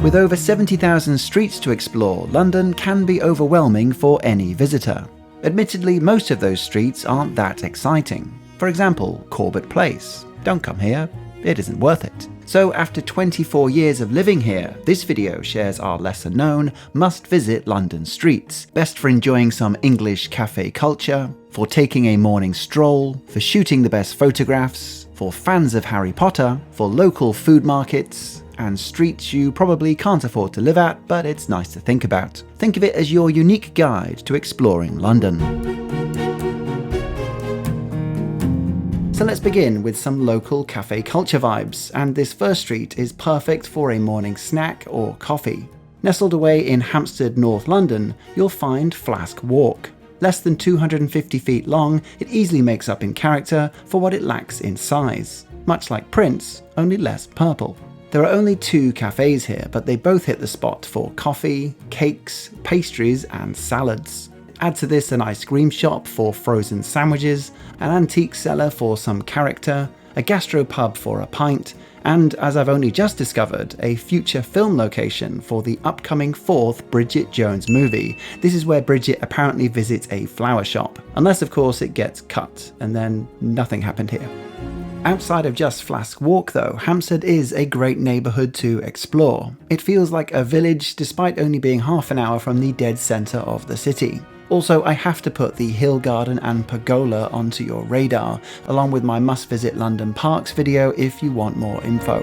With over 70,000 streets to explore, London can be overwhelming for any visitor. Admittedly, most of those streets aren't that exciting. For example, Corbett Place. Don't come here, it isn't worth it. So after 24 years of living here, this video shares our lesser known, must-visit London streets. Best for enjoying some English cafe culture, for taking a morning stroll, for shooting the best photographs, for fans of Harry Potter, for local food markets, and streets you probably can't afford to live at, but it's nice to think about. Think of it as your unique guide to exploring London. So let's begin with some local cafe culture vibes, and this first street is perfect for a morning snack or coffee. Nestled away in Hampstead, North London, you'll find Flask Walk. Less than 250 feet long, it easily makes up in character for what it lacks in size. Much like Prince, only less purple. There are only 2 cafes here, but they both hit the spot for coffee, cakes, pastries and salads. Add to this an ice cream shop for frozen sandwiches, an antique cellar for some character, a gastropub for a pint, and, as I've only just discovered, a future film location for the upcoming 4th Bridget Jones movie. This is where Bridget apparently visits a flower shop, unless of course it gets cut, and then nothing happened here. Outside of just Flask Walk though, Hampstead is a great neighbourhood to explore. It feels like a village despite only being half an hour from the dead centre of the city. Also, I have to put the Hill Garden and Pergola onto your radar, along with my Must Visit London Parks video if you want more info.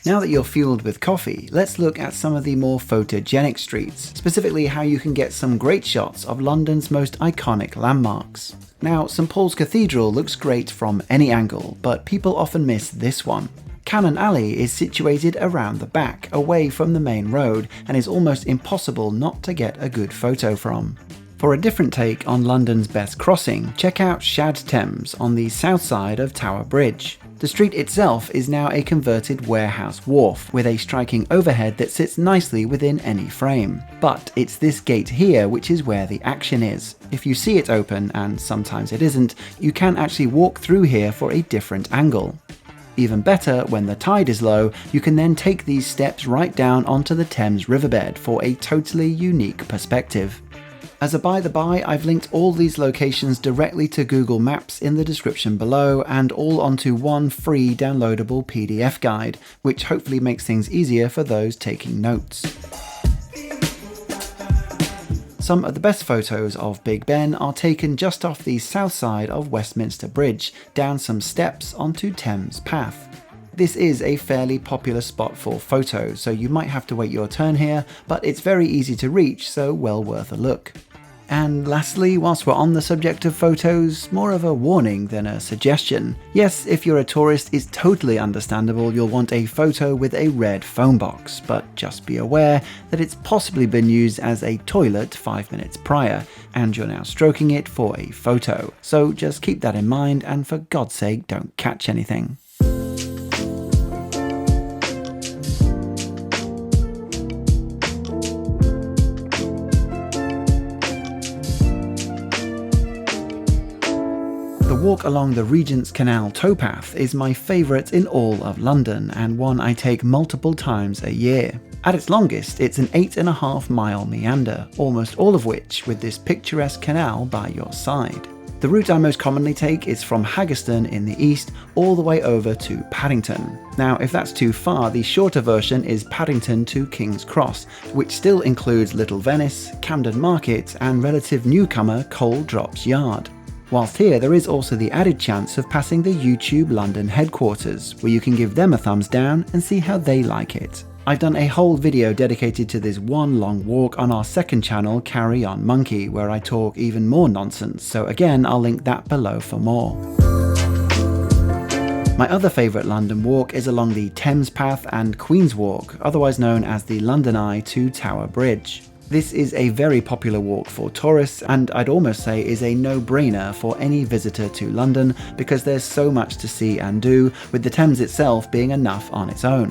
Now that you're fueled with coffee, let's look at some of the more photogenic streets, specifically how you can get some great shots of London's most iconic landmarks. Now, St Paul's Cathedral looks great from any angle, but people often miss this one. Cannon Alley is situated around the back, away from the main road, and is almost impossible not to get a good photo from. For a different take on London's best crossing, check out Shad Thames on the south side of Tower Bridge. The street itself is now a converted warehouse wharf, with a striking overhead that sits nicely within any frame. But it's this gate here which is where the action is. If you see it open, and sometimes it isn't, you can actually walk through here for a different angle. Even better, when the tide is low, you can then take these steps right down onto the Thames riverbed for a totally unique perspective. As a by-the-by, I've linked all these locations directly to Google Maps in the description below, and all onto one free downloadable PDF guide, which hopefully makes things easier for those taking notes. Some of the best photos of Big Ben are taken just off the south side of Westminster Bridge, down some steps onto Thames Path. This is a fairly popular spot for photos, so you might have to wait your turn here, but it's very easy to reach, so well worth a look. And lastly, whilst we're on the subject of photos, more of a warning than a suggestion. Yes, if you're a tourist, it's totally understandable you'll want a photo with a red phone box, but just be aware that it's possibly been used as a toilet 5 minutes prior, and you're now stroking it for a photo. So just keep that in mind, and for God's sake, don't catch anything. The walk along the Regent's Canal towpath is my favourite in all of London, and one I take multiple times a year. At its longest, it's an 8.5 mile meander, almost all of which with this picturesque canal by your side. The route I most commonly take is from Haggerston in the east all the way over to Paddington. Now, if that's too far, the shorter version is Paddington to King's Cross, which still includes Little Venice, Camden Market, and relative newcomer Coal Drops Yard. Whilst here, there is also the added chance of passing the YouTube London headquarters, where you can give them a thumbs down and see how they like it. I've done a whole video dedicated to this one long walk on our second channel, Carry On Monkey, where I talk even more nonsense, so again I'll link that below for more. My other favourite London walk is along the Thames Path and Queen's Walk, otherwise known as the London Eye to Tower Bridge. This is a very popular walk for tourists, and I'd almost say is a no-brainer for any visitor to London because there's so much to see and do, with the Thames itself being enough on its own.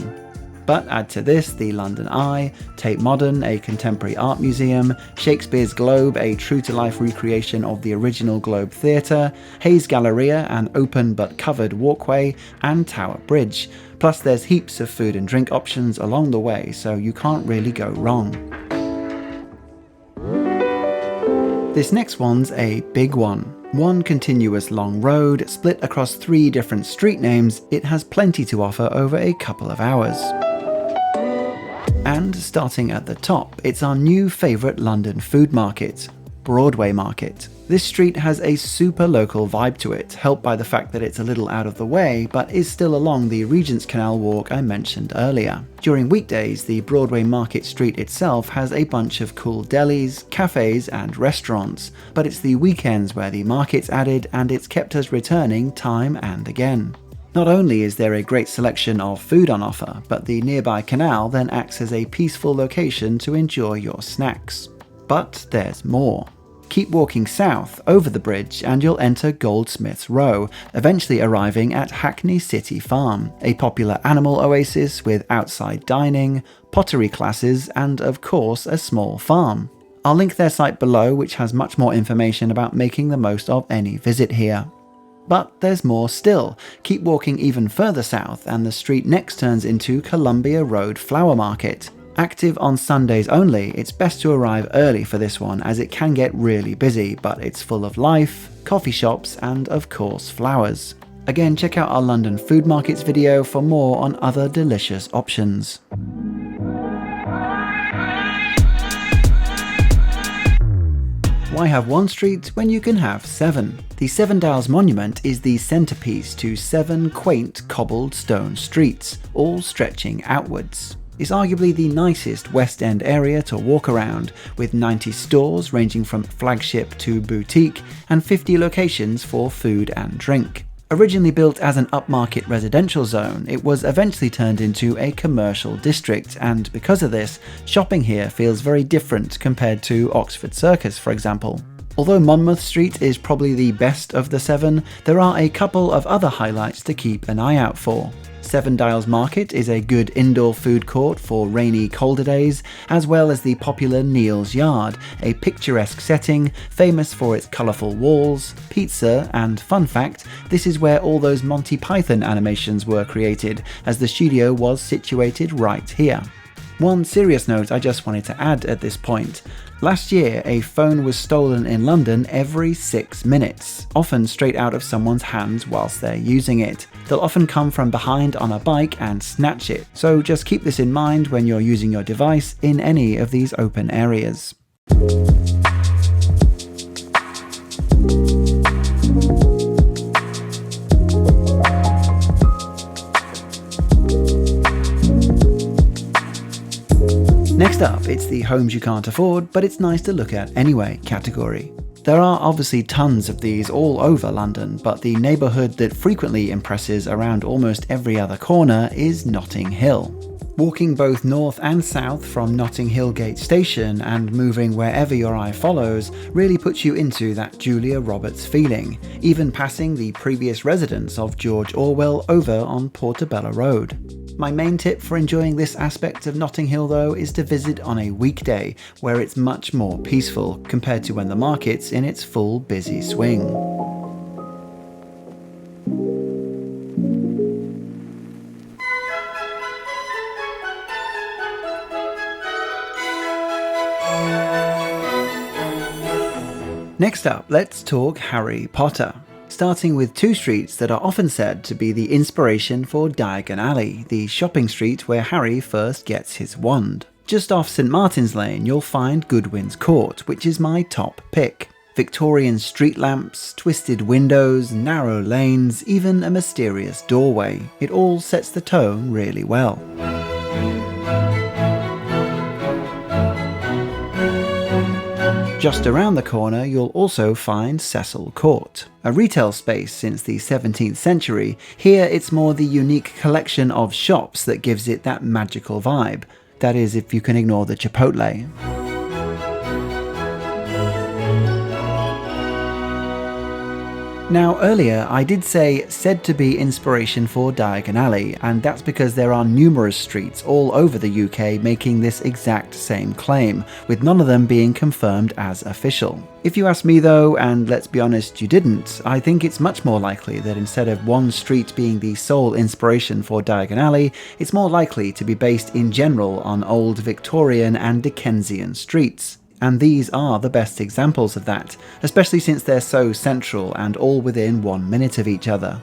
But add to this the London Eye, Tate Modern, a contemporary art museum, Shakespeare's Globe, a true-to-life recreation of the original Globe Theatre, Hayes Galleria, an open but covered walkway, and Tower Bridge. Plus there's heaps of food and drink options along the way, so you can't really go wrong. This next one's a big one. One continuous long road, split across 3 different street names, it has plenty to offer over a couple of hours. And starting at the top, it's our new favourite London food market, Broadway Market. This street has a super local vibe to it, helped by the fact that it's a little out of the way, but is still along the Regent's Canal walk I mentioned earlier. During weekdays, the Broadway Market street itself has a bunch of cool delis, cafes and restaurants, but it's the weekends where the market's added and it's kept us returning time and again. Not only is there a great selection of food on offer, but the nearby canal then acts as a peaceful location to enjoy your snacks. But there's more. Keep walking south over the bridge and you'll enter Goldsmiths Row, eventually arriving at Hackney City Farm, a popular animal oasis with outside dining, pottery classes, and of course a small farm. I'll link their site below, which has much more information about making the most of any visit here. But there's more still. Keep walking even further south and the street next turns into Columbia Road Flower Market. Active on Sundays only, it's best to arrive early for this one as it can get really busy, but it's full of life, coffee shops, and of course flowers. Again, check out our London Food Markets video for more on other delicious options. Why have one street when you can have 7? The Seven Dials Monument is the centrepiece to 7 quaint cobbled stone streets, all stretching outwards. It's arguably the nicest West End area to walk around, with 90 stores ranging from flagship to boutique, and 50 locations for food and drink. Originally built as an upmarket residential zone, it was eventually turned into a commercial district, and because of this, shopping here feels very different compared to Oxford Circus, for example. Although Monmouth Street is probably the best of the 7, there are a couple of other highlights to keep an eye out for. Seven Dials Market is a good indoor food court for rainy, colder days, as well as the popular Neal's Yard, a picturesque setting famous for its colourful walls, pizza, and fun fact, this is where all those Monty Python animations were created, as the studio was situated right here. One serious note I just wanted to add at this point. Last year, a phone was stolen in London every 6 minutes, often straight out of someone's hands whilst they're using it. They'll often come from behind on a bike and snatch it, so just keep this in mind when you're using your device in any of these open areas. Next up, it's the homes you can't afford, but it's nice to look at anyway category. There are obviously tons of these all over London, but the neighbourhood that frequently impresses around almost every other corner is Notting Hill. Walking both north and south from Notting Hill Gate Station and moving wherever your eye follows really puts you into that Julia Roberts feeling, even passing the previous residence of George Orwell over on Portobello Road. My main tip for enjoying this aspect of Notting Hill though is to visit on a weekday, where it's much more peaceful compared to when the market's in its full busy swing. Next up, let's talk Harry Potter. Starting with 2 streets that are often said to be the inspiration for Diagon Alley, the shopping street where Harry first gets his wand. Just off St Martin's Lane, you'll find Goodwin's Court, which is my top pick. Victorian street lamps, twisted windows, narrow lanes, even a mysterious doorway. It all sets the tone really well. Just around the corner, you'll also find Cecil Court, a retail space since the 17th century. Here, it's more the unique collection of shops that gives it that magical vibe. That is, if you can ignore the Chipotle. Now earlier I did say said to be inspiration for Diagon Alley, and that's because there are numerous streets all over the UK making this exact same claim, with none of them being confirmed as official. If you ask me though, and let's be honest you didn't, I think it's much more likely that instead of one street being the sole inspiration for Diagon Alley, it's more likely to be based in general on old Victorian and Dickensian streets. And these are the best examples of that, especially since they're so central and all within 1 minute of each other.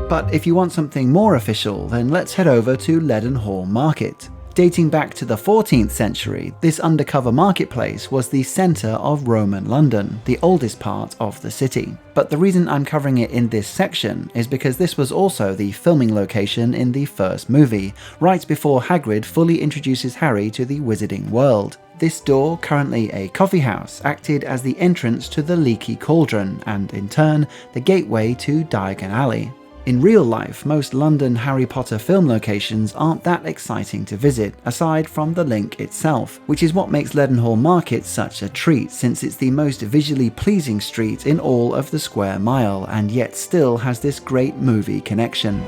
But if you want something more official, then let's head over to Leadenhall Market. Dating back to the 14th century, this undercover marketplace was the centre of Roman London, the oldest part of the city. But the reason I'm covering it in this section is because this was also the filming location in the first movie, right before Hagrid fully introduces Harry to the wizarding world. This door, currently a coffee house, acted as the entrance to the Leaky Cauldron and, in turn, the gateway to Diagon Alley. In real life, most London Harry Potter film locations aren't that exciting to visit, aside from the link itself, which is what makes Leadenhall Market such a treat, since it's the most visually pleasing street in all of the square mile, and yet still has this great movie connection.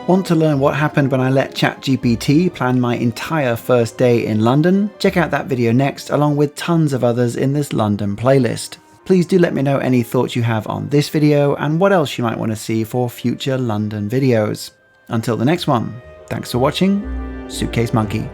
Want to learn what happened when I let ChatGPT plan my entire first day in London? Check out that video next, along with tons of others in this London playlist. Please do let me know any thoughts you have on this video and what else you might want to see for future London videos. Until the next one, thanks for watching, Suitcase Monkey.